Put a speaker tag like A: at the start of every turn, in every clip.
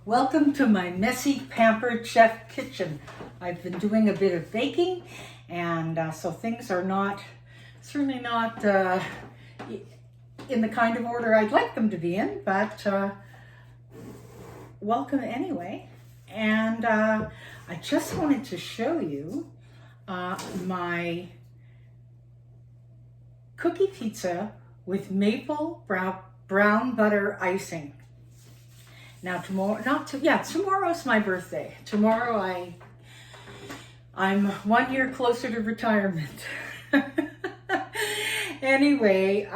A: Welcome to my messy, pampered chef kitchen. I've been doing a bit of baking, and so things are certainly not in the kind of order I'd like them to be in, but welcome anyway. And I just wanted to show you my cookie pizza with maple brown butter icing. Now tomorrow's my birthday. Tomorrow I'm 1 year closer to retirement. Anyway,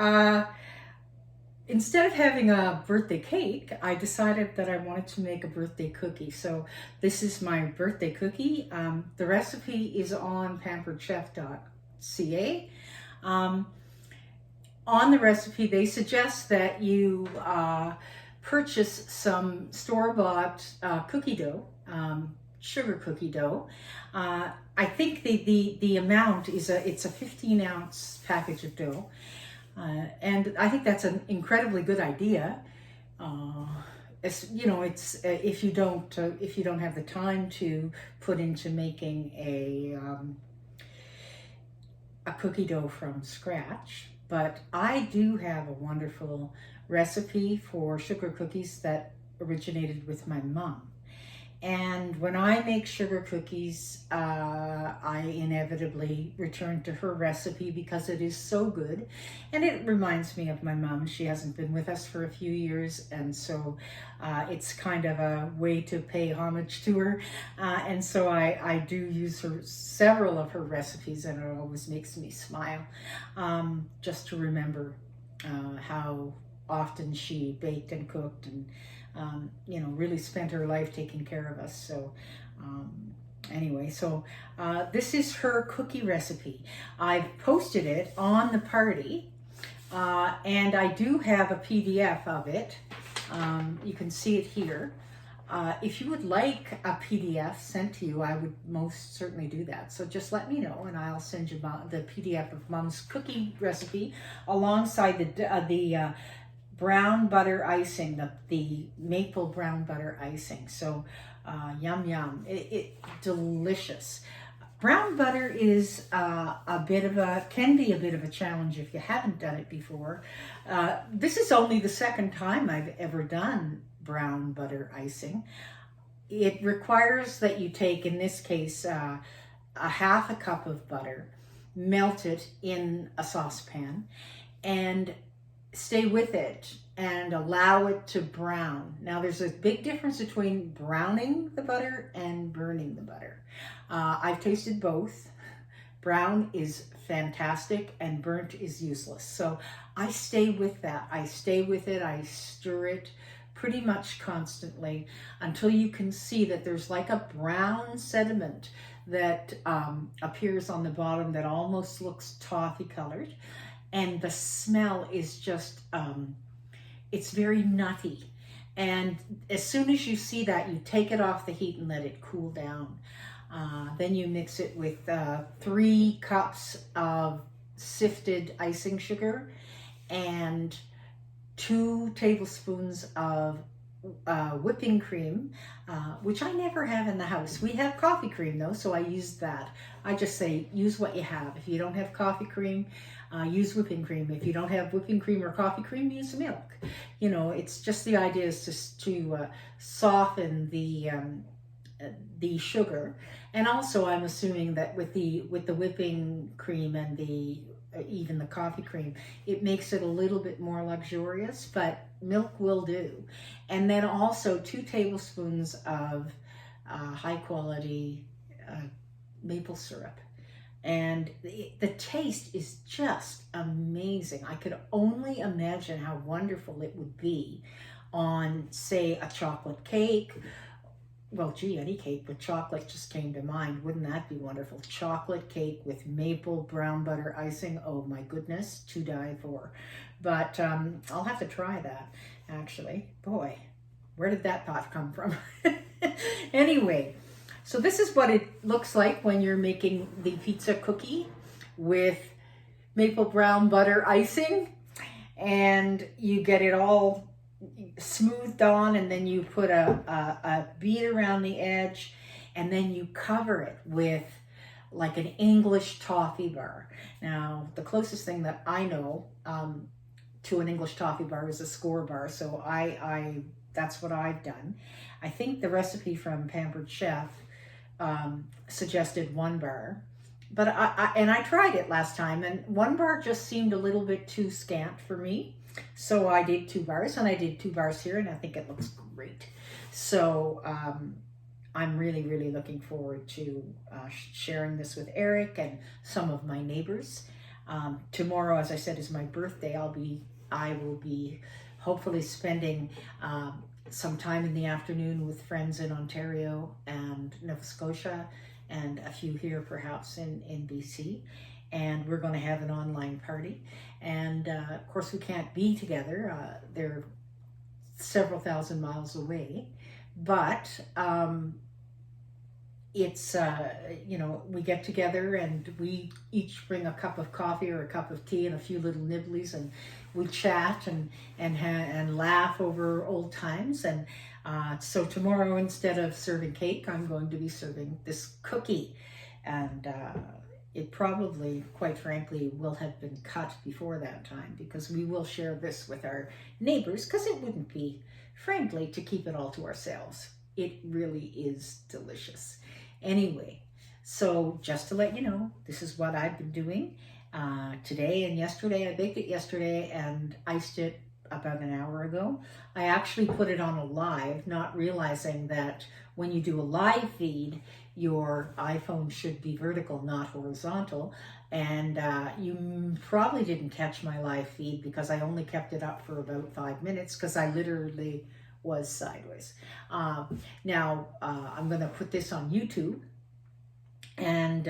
A: instead of having a birthday cake, I decided that I wanted to make a birthday cookie. So this is my birthday cookie. The recipe is on pamperedchef.ca. On the recipe, they suggest that you purchase some store-bought cookie dough, sugar cookie dough. I think the amount is it's a 15-ounce package of dough, and I think that's an incredibly good idea. It's if you don't have the time to put into making a cookie dough from scratch. But I do have a wonderful recipe for sugar cookies that originated with my mom. And when I make sugar cookies, I inevitably return to her recipe because it is so good. And it reminds me of my mom. She hasn't been with us for a few years, and so it's kind of a way to pay homage to her. And so I do use several of her recipes, and it always makes me smile just to remember how often she baked and cooked and really spent her life taking care of us. So anyway, this is her cookie recipe. I've posted it on the party, and I do have a PDF of it. You can see it here. If you would like a PDF sent to you, I would most certainly do that. So just let me know, and I'll send you the PDF of Mom's cookie recipe alongside the brown butter icing, the maple brown butter icing. So yum yum, it delicious. Brown butter is can be a bit of a challenge if you haven't done it before. This is only the second time I've ever done brown butter icing. It requires that you take, in this case, a half a cup of butter, melt it in a saucepan, and stay with it and allow it to brown. Now, there's a big difference between browning the butter and burning the butter. I've tasted both. Brown is fantastic and burnt is useless. So I stay with that. I stay with it. I stir it pretty much constantly until you can see that there's like a brown sediment that appears on the bottom that almost looks toffee colored. And the smell is just, it's very nutty. And as soon as you see that, you take it off the heat and let it cool down. Then you mix it with 3 cups of sifted icing sugar and 2 tablespoons of whipping cream, which I never have in the house. We have coffee cream though, so I use that. I just say use what you have. If you don't have coffee cream, use whipping cream. If you don't have whipping cream or coffee cream, use milk. It's just the idea is just to soften the sugar. And also, I'm assuming that with the whipping cream and even the coffee cream, it makes it a little bit more luxurious, but milk will do. And then also 2 tablespoons of high quality maple syrup. And the taste is just amazing. I could only imagine how wonderful it would be on, say, a chocolate cake. Well, gee, any cake with chocolate just came to mind. Wouldn't that be wonderful? Chocolate cake with maple brown butter icing. Oh my goodness, to die for. But I'll have to try that, actually. Boy, where did that thought come from? Anyway, so this is what it looks like when you're making the pizza cookie with maple brown butter icing. And you get it all smoothed on, and then you put a bead around the edge, and then you cover it with like an English toffee bar. Now, the closest thing that I know to an English toffee bar is a score bar, so I that's what I've done. I think the recipe from Pampered Chef suggested 1 bar, but I tried it last time, and 1 bar just seemed a little bit too scant for me. So I did 2 bars, and I did 2 bars here, and I think it looks great. So I'm really, really looking forward to sharing this with Eric and some of my neighbors. Tomorrow, as I said, is my birthday. I will be hopefully spending some time in the afternoon with friends in Ontario and Nova Scotia, and a few here perhaps in BC. And we're going to have an online party. And of course, we can't be together. They're several thousand miles away. But it's, we get together and we each bring a cup of coffee or a cup of tea and a few little nibblies, and we chat and laugh over old times. And so tomorrow, instead of serving cake, I'm going to be serving this cookie. And it probably, quite frankly, will have been cut before that time, because we will share this with our neighbors, because it wouldn't be friendly to keep it all to ourselves. It really is delicious. Anyway, so just to let you know, this is what I've been doing today and yesterday. I baked it yesterday and iced it about an hour ago. I actually put it on a live, not realizing that when you do a live feed, your iPhone should be vertical, not horizontal. And you probably didn't catch my live feed because I only kept it up for about 5 minutes, because I literally was sideways. Now, I'm going to put this on YouTube, and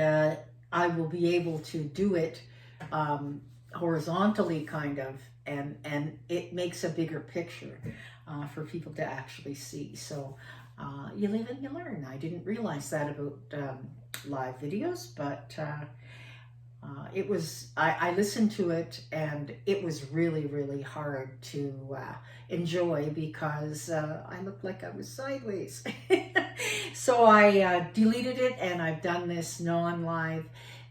A: I will be able to do it horizontally, kind of, and it makes a bigger picture for people to actually see. So you live and you learn. I didn't realize that about live videos, but it was, I listened to it, and it was really, really hard to enjoy, because I looked like I was sideways. So I deleted it, and I've done this non-live,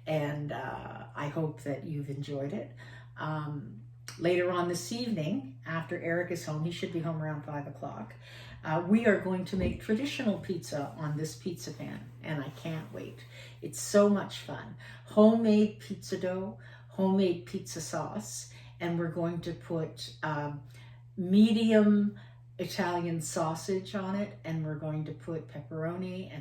A: and I hope that you've enjoyed it. Later on this evening, after Eric is home, he should be home around 5 o'clock, we are going to make traditional pizza on this pizza pan, and I can't wait. It's so much fun. Homemade pizza dough, homemade pizza sauce, and we're going to put medium Italian sausage on it, and we're going to put pepperoni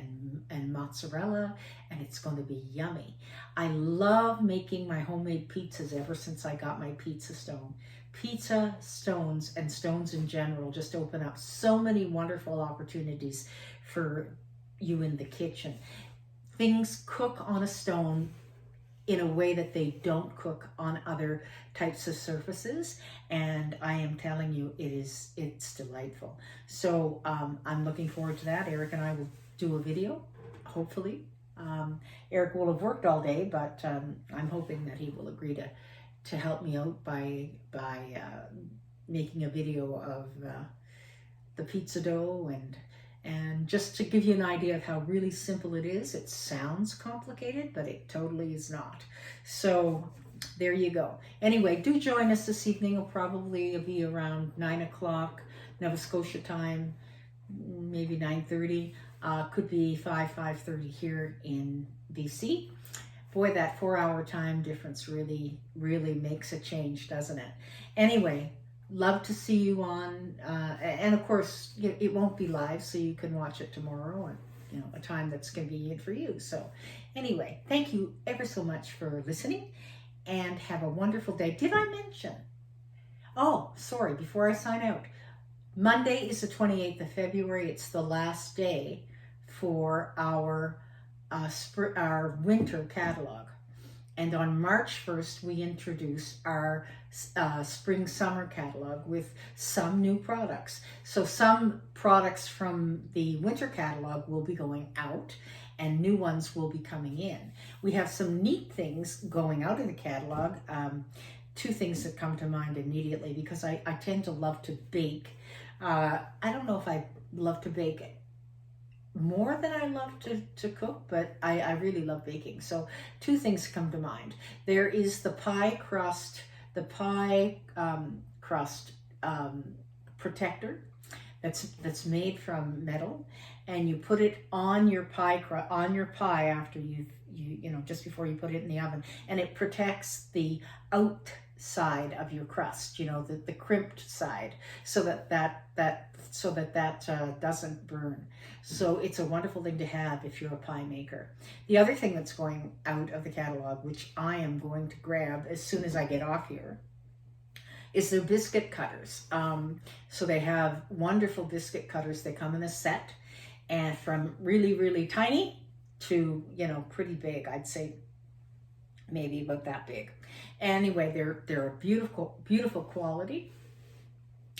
A: and mozzarella, and it's going to be yummy. I love making my homemade pizzas ever since I got my pizza stone. Pizza stones and stones in general just open up so many wonderful opportunities for you in the kitchen. Things cook on a stone in a way that they don't cook on other types of surfaces, and I am telling you, it's delightful. So I'm looking forward to that. Eric and I will do a video, hopefully. Eric will have worked all day, but I'm hoping that he will agree to help me out by making a video of the pizza dough, and just to give you an idea of how really simple it is. It sounds complicated, but it totally is not. So there you go. Anyway, do join us this evening. It'll probably be around 9 o'clock Nova Scotia time, maybe 9:30. Could be 5:30 here in BC. Boy, that 4-hour time difference really, really makes a change, doesn't it? Anyway, love to see you on, and of course, it won't be live, so you can watch it tomorrow, or a time that's convenient for you. So anyway, thank you ever so much for listening, and have a wonderful day. Did I mention? Oh, sorry, before I sign out, Monday is the 28th of February. It's the last day for our winter catalog. And on March 1st, we introduce our spring-summer catalog with some new products. So some products from the winter catalog will be going out, and new ones will be coming in. We have some neat things going out of the catalog two things that come to mind immediately, because I tend to love to bake. I don't know if I love to bake more than I love to cook, but I really love baking. So two things come to mind. There is the pie crust, crust protector that's made from metal, and you put it on your pie after just before you put it in the oven, and it protects the outside of your crust, the crimped side, so that doesn't burn. So it's a wonderful thing to have if you're a pie maker. The other thing that's going out of the catalog, which I am going to grab as soon as I get off here, is their biscuit cutters. So they have wonderful biscuit cutters. They come in a set, and from really, really tiny to, pretty big. I'd say maybe about that big. Anyway, they're a beautiful, beautiful quality.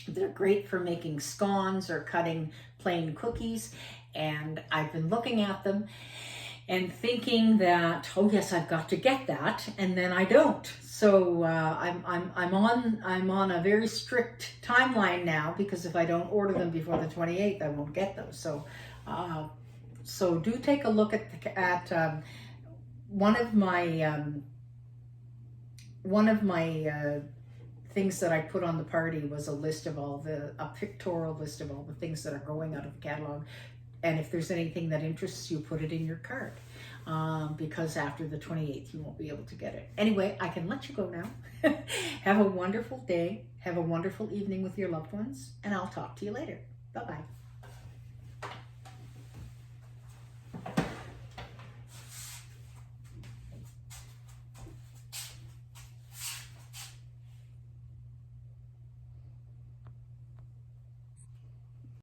A: They're great for making scones or cutting plain cookies. And I've been looking at them and thinking that, oh yes, I've got to get that, and then I don't. So I'm on a very strict timeline now, because if I don't order them before the 28th, I won't get them. So do take a look at one of my things that I put on the party was a pictorial list of all the things that are going out of the catalog. And if there's anything that interests you, put it in your cart, because after the 28th, you won't be able to get it. Anyway, I can let you go now. Have a wonderful day. Have a wonderful evening with your loved ones, and I'll talk to you later. Bye-bye.